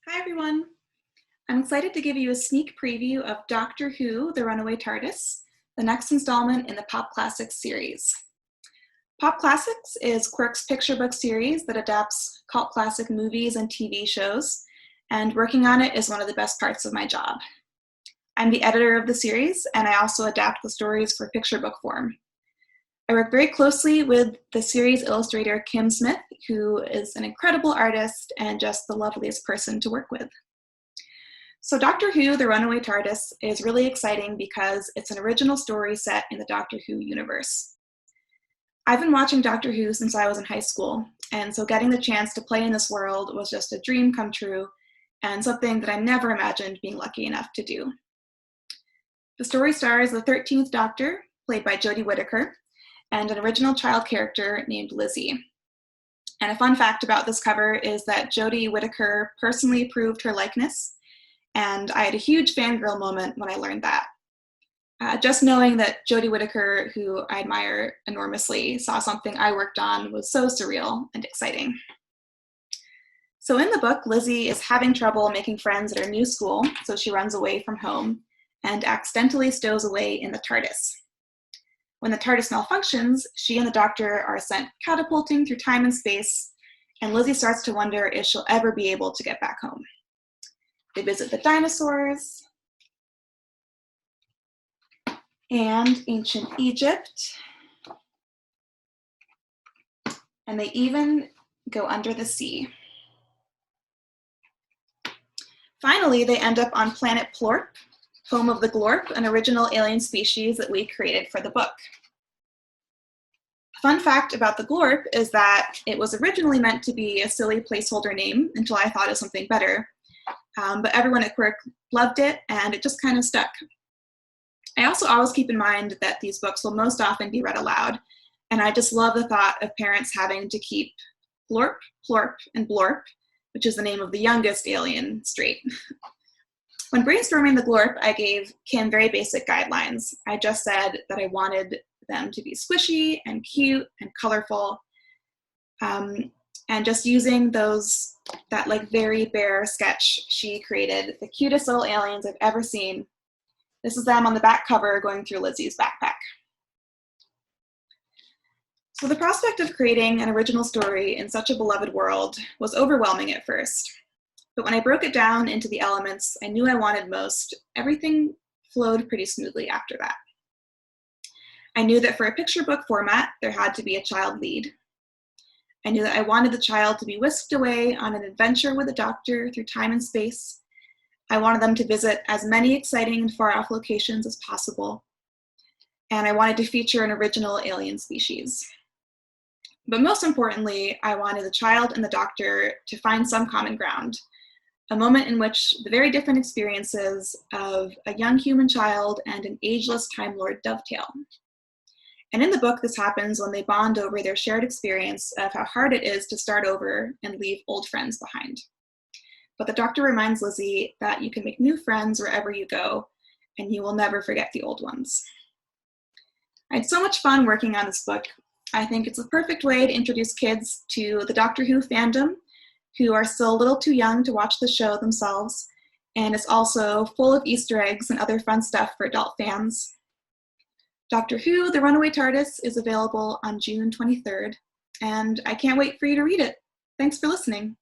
Hi everyone! I'm excited to give you a sneak preview of Doctor Who, The Runaway TARDIS, the next installment in the Pop Classics series. Pop Classics is Quirk's picture book series that adapts cult classic movies and TV shows, and working on it is one of the best parts of my job. I'm the editor of the series, and I also adapt the stories for picture book form. I work very closely with the series illustrator Kim Smith, who is an incredible artist and just the loveliest person to work with. So Doctor Who, The Runaway TARDIS is really exciting because it's an original story set in the Doctor Who universe. I've been watching Doctor Who since I was in high school, and so getting the chance to play in this world was just a dream come true and something that I never imagined being lucky enough to do. The story stars the 13th Doctor, played by Jodie Whittaker, and an original child character named Lizzie. And a fun fact about this cover is that Jodie Whittaker personally approved her likeness, and I had a huge fangirl moment when I learned that. Just knowing that Jodie Whittaker, who I admire enormously, saw something I worked on was so surreal and exciting. So in the book, Lizzie is having trouble making friends at her new school, so she runs away from home and accidentally stows away in the TARDIS. When the TARDIS malfunctions, she and the Doctor are sent catapulting through time and space, and Lizzie starts to wonder if she'll ever be able to get back home. They visit the dinosaurs and ancient Egypt, and they even go under the sea. Finally, they end up on planet Plorp, home of the Glorp, an original alien species that we created for the book. Fun fact about the Glorp is that it was originally meant to be a silly placeholder name until I thought of something better, but everyone at Quirk loved it and it just kind of stuck. I also always keep in mind that these books will most often be read aloud, and I just love the thought of parents having to keep Glorp, Plorp, and Blorp, which is the name of the youngest alien, straight. When brainstorming the Glorp, I gave Kim very basic guidelines. I just said that I wanted them to be squishy and cute and colorful, and just using that like very bare sketch, she created the cutest little aliens I've ever seen. This is them on the back cover going through Lizzie's backpack. So the prospect of creating an original story in such a beloved world was overwhelming at first. But when I broke it down into the elements I knew I wanted most, everything flowed pretty smoothly after that. I knew that for a picture book format, there had to be a child lead. I knew that I wanted the child to be whisked away on an adventure with the Doctor through time and space. I wanted them to visit as many exciting and far-off locations as possible. And I wanted to feature an original alien species. But most importantly, I wanted the child and the Doctor to find some common ground, a moment in which the very different experiences of a young human child and an ageless Time Lord dovetail. And in the book, this happens when they bond over their shared experience of how hard it is to start over and leave old friends behind. But the Doctor reminds Lizzie that you can make new friends wherever you go, and you will never forget the old ones. I had so much fun working on this book. I think it's a perfect way to introduce kids to the Doctor Who fandom, who are still a little too young to watch the show themselves, and it's also full of Easter eggs and other fun stuff for adult fans. Doctor Who, The Runaway TARDIS is available on June 23rd, and I can't wait for you to read it. Thanks for listening.